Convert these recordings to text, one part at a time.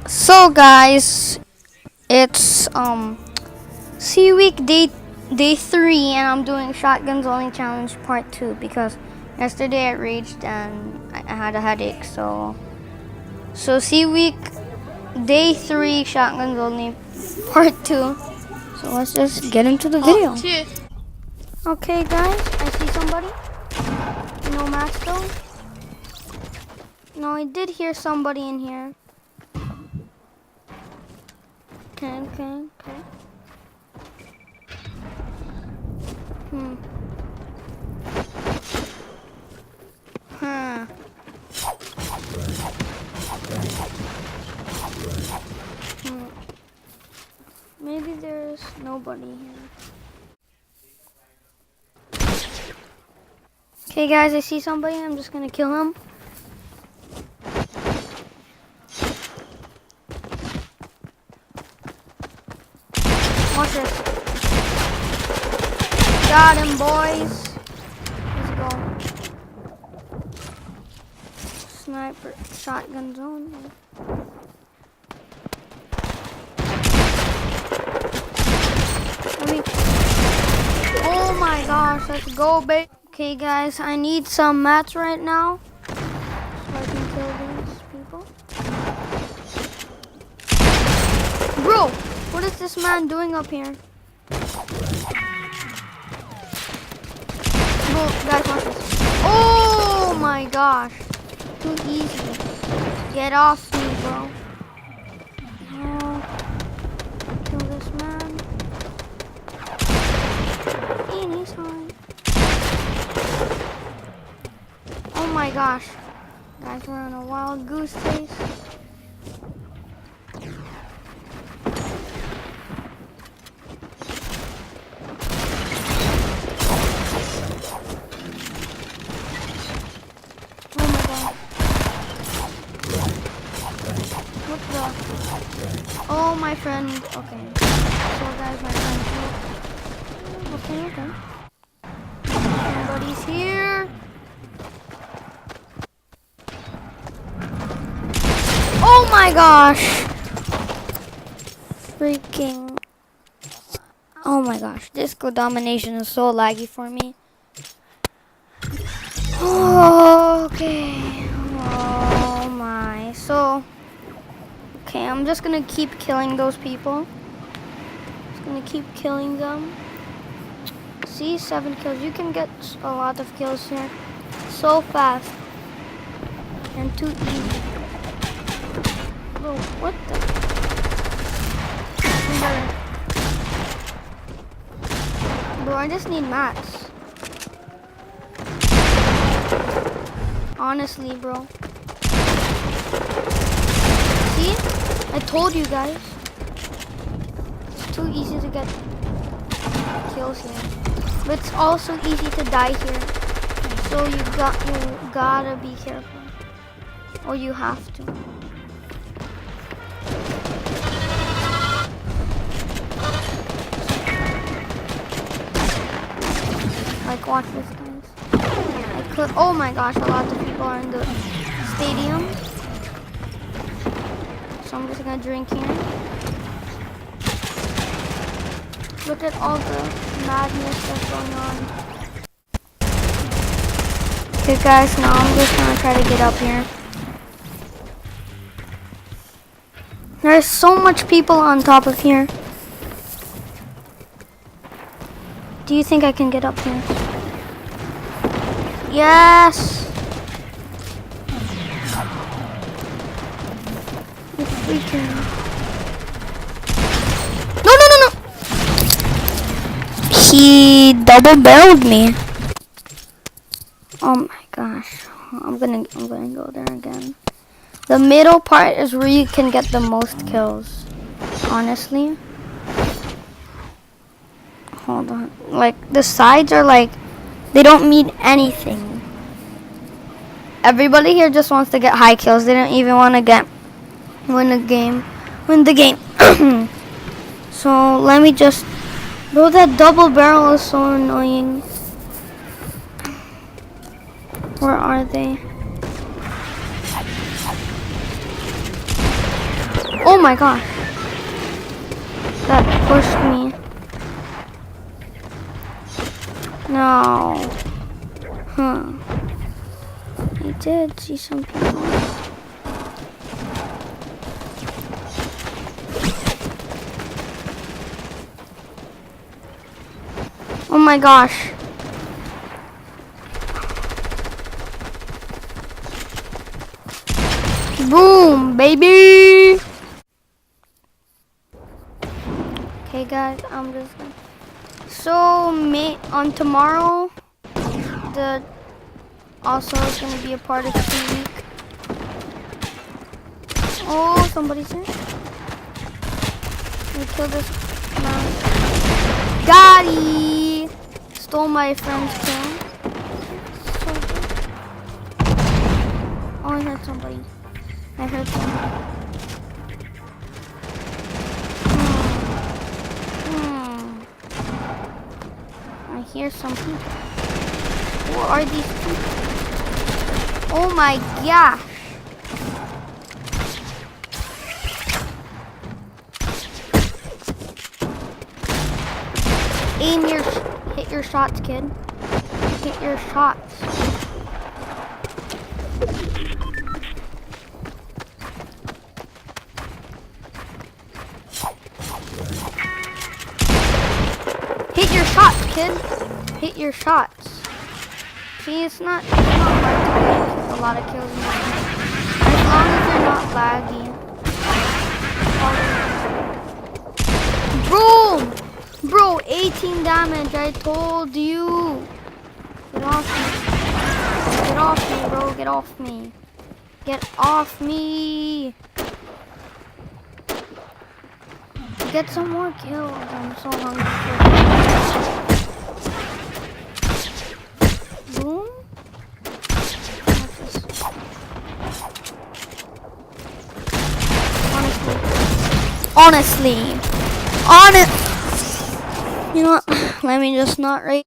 So guys, it's C week day 3 and I'm doing shotguns only challenge part 2 because yesterday I raged and I had a headache. So C week day 3 shotguns only part 2. So let's just get into the video. Okay guys, I see somebody. No match though. No, I did hear somebody in here. Okay. Hmm. Huh. Hmm. Maybe there's nobody here. Okay guys, I see somebody. I'm just gonna kill him. Watch this. Got him, boys. Let's go. Sniper shotgun zone. Oh my gosh, let's go, babe. Okay guys, I need some mats right now so I can kill these people. Bro, what is this man doing up here? Bro, guys, watch this. Oh my gosh. Too easy. Get off me, bro. No. Kill this man. Anytime. Oh my gosh. Guys, we're on a wild goose chase. Oh my god. What the? Oh, my friend. Okay. So guys, my friend. Okay. Somebody's here. Oh my gosh. Freaking. Oh my gosh. Disco domination is so laggy for me. Okay. Oh my. So. Okay, I'm just gonna keep killing those people. Just gonna keep killing them. See, 7 kills. You can get a lot of kills here. So fast. And too easy. Bro, what the? Bro, I just need mats. Honestly, bro. See? I told you guys. It's too easy to get kills here. But it's also easy to die here. So you gotta be careful. Or you have to. Like, watch this, guys. Oh my gosh, a lot of people are in the stadium. So I'm just gonna drink here. Look at all the madness that's going on. Okay guys, now I'm just gonna try to get up here. There's so much people on top of here. Do you think I can get up here? Yes! If we can. No! He double barreled me. Oh my gosh. I'm gonna go there again. The middle part is where you can get the most kills. Honestly. Hold on. Like, the sides are like, they don't mean anything. Everybody here just wants to get high kills. They don't even want to win the game. So let me just, bro, that double barrel is so annoying. Where are they? my gosh. That pushed me. No. Huh. I did see some people. Oh my gosh. Boom, baby. Okay guys, I'm just gonna... So on tomorrow, the also is gonna be a part of 2 week. Oh, somebody's here. Let me kill this man. Got he! Stole my friend's kill. Oh, I heard somebody. I heard somebody. I hear some people. Who are these people? Oh my gosh. Hit your shots, kid. Hit your shots. Hit your shots, kid. Hit your shots. See, it's not hard to get a lot of kills in this game. As long as you're not laggy. Boom! Bro, 18 damage, I told you. Get off me. Get off me, bro. Get off me. Get off me. Get some more kills. I'm so hungry for boom. Honestly. You know what? Let me just not rate.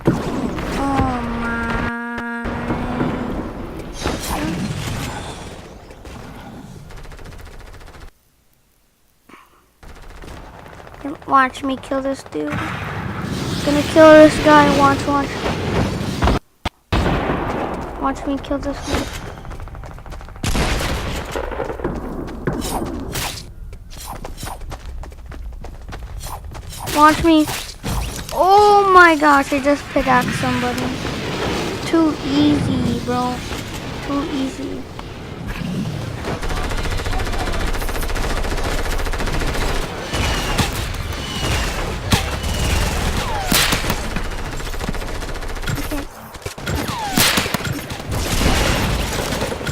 Oh my. Watch me kill this dude. Gonna kill this guy. Watch. Watch me kill this dude. Watch me. Oh my gosh, I just pickaxed somebody. Too easy, bro. Too easy. Okay.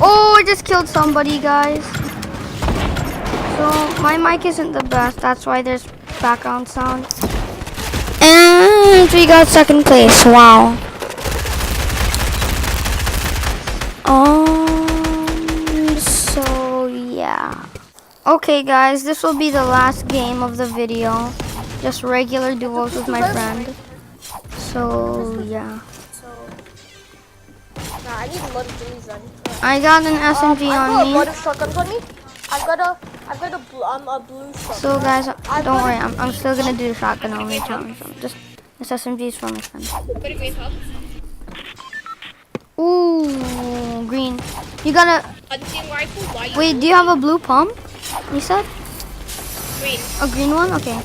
Oh, I just killed somebody, guys. So, my mic isn't the best. That's why there's background sound. And we got second place. Wow. So yeah. Okay guys, this will be the last game of the video. Just regular duos with my friend. So yeah. I need a lot of things then. I got an SMG on me. A lot of shotguns on me. I've got a blue shotgun. So guys, don't worry, I'm still gonna do the shotgun only challenge. Just this SMG is for my friend. Ooh, green. You got a Hunting rifle, white. wait? Do you have a blue pump? You said Green. a green one? Okay.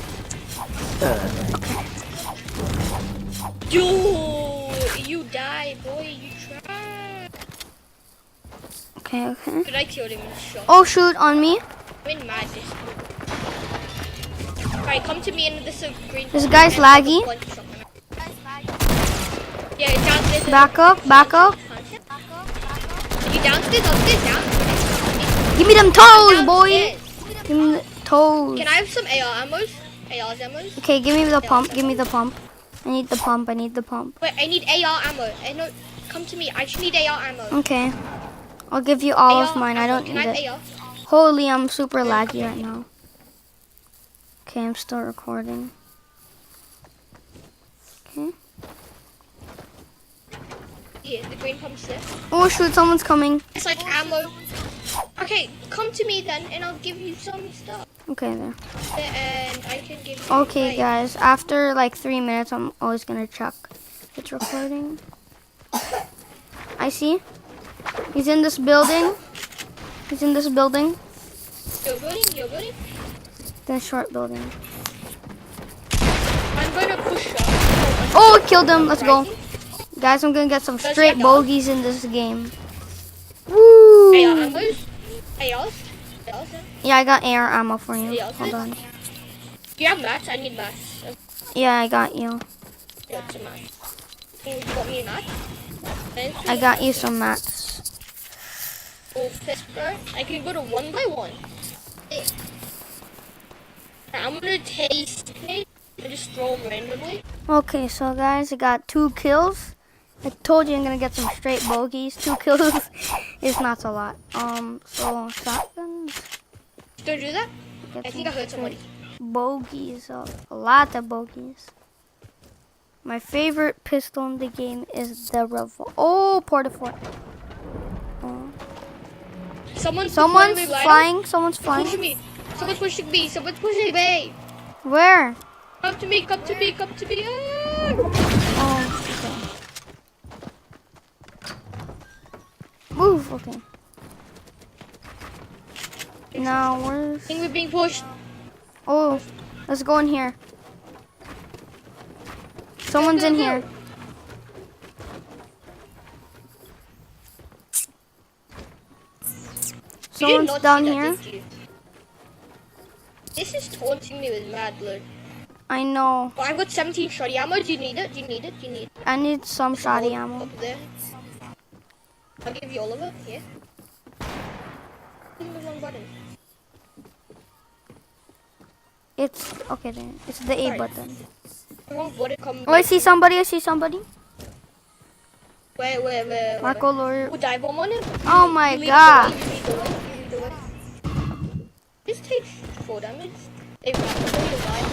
You die, boy. You try. Okay. But I killed him in a shot. Oh shoot, on me. I'm in madness. Alright, come to me and this is green. This guy's laggy. Yeah, downstairs. Back up. You downstairs, upstairs. Give me them toes, Downstairs. boy. Give me the toes. Can I have some AR ammos? AR's ammos? Okay, give me the pump. Give me the pump. I need the pump. Wait, I need AR ammo. No, come to me. I just need AR ammo. Okay. I'll give you all of AR mine. I ammo. don't Can need I have it. AR? Holy, I'm super laggy right now. Okay, I'm still recording. Okay. Here, the green pump's there. Oh shoot, someone's coming. It's like ammo. Okay, come to me then, and I'll give you some stuff. Okay, there. And I can give you. Okay, like, guys. After like 3 minutes, I'm always gonna check. It's recording. I see. He's in this building. He's in this building. You're building. You're building. The short building. I'm gonna push up. Oh, I killed him. Let's go. Rising. Guys, I'm gonna get some Does straight he dog? bogeys in this game. Woo! Hey, Amos. Hey, Alice. Yeah, I got AR ammo for you. Yeah, Hold on. Do you have mats? I need mats. Yeah, I got you. Yeah, some mats. Can you got me a mat? I got you some mats. Oh, Pittsburgh. I can go to 1 by 1. I'm gonna taste it and just throw them randomly. Okay, so guys, I got 2 kills. I told you I'm gonna get some straight bogeys. 2 kills is not a lot. So shotguns. Don't do that. Get I think I some heard somebody. bogeys, a lot of bogeys. My favorite pistol in the game is the revolver. Oh, Portafort. Oh. Someone's Someone's flying. Someone's Push flying. me. Someone's pushing me. Someone's pushing me. Where? Come to me. Come to me. Come to me. Ah! Oh, okay. Move. Okay. Now I where's? think we're being pushed. Oh, let's go in here. Someone's in here. You did Someone's not down see that, here. did you? This is taunting me with mad loot. I know. Oh, I've got 17 shotty ammo. Do you need it? Do you need it? Do you need it? I need some shoddy Hold ammo. Up there. I'll give you all of it. Here. Give me the wrong button. It's okay then. It's the A Sorry. button. The wrong button. Come. Oh, I see somebody. I see somebody. Where? Marco Lawyer. Oh, dive bomb on him. Oh my You lead god. the way, you lead the way, you lead the way. This takes 4 damage. They rapidly die.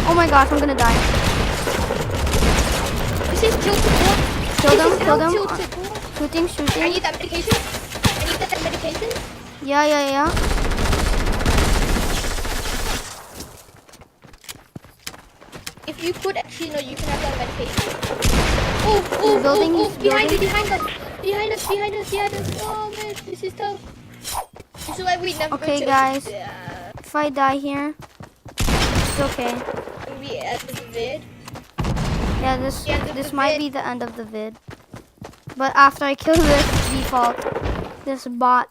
Oh my gosh, I'm gonna die. This is tilted one. Kill them, This is kill them. tilted one. Shooting, I shooting. need that medication. I need that medication. Yeah. If you could actually, no, you can have that medication. Oh, building, oh, he's behind building. us. Behind us. Oh man, this is tough. This is why we never Okay, go to guys. Yeah. If I die here, it's okay. We at the vid. Yeah, this might be the end of the vid. But after I kill this default, this bot.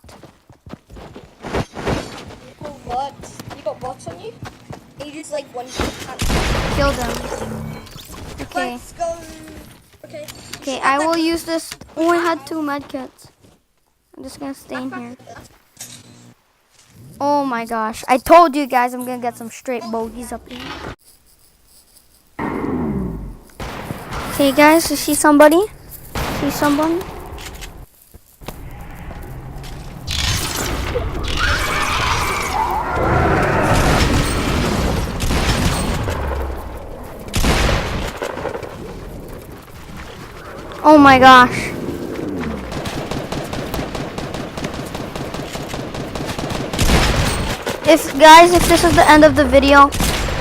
Oh, what? You got bots on you? And you just like one. Killed him. Okay. Let's go. Okay. Okay, I will use this. Oh, I had 2 medkits. I'm just gonna stay in here. Oh my gosh. I told you guys I'm gonna get some straight bogeys up here. Okay guys, you see somebody? See someone? Oh my gosh. If this is the end of the video,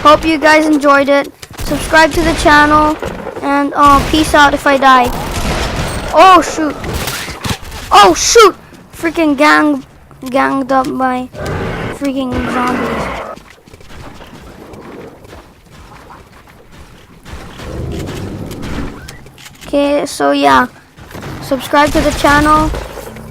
hope you guys enjoyed it. Subscribe to the channel and peace out if I die. Oh shoot. Oh shoot. Freaking ganged up by freaking zombies. Okay, so yeah. Subscribe to the channel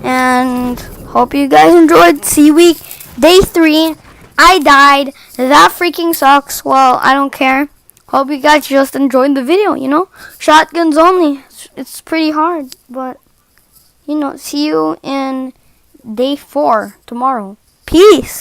and hope you guys enjoyed Sea Week Day 3. I died. That freaking sucks. Well, I don't care. Hope you guys just enjoyed the video, you know. Shotguns only. It's pretty hard, but you know, see you in Day 4 tomorrow. Peace.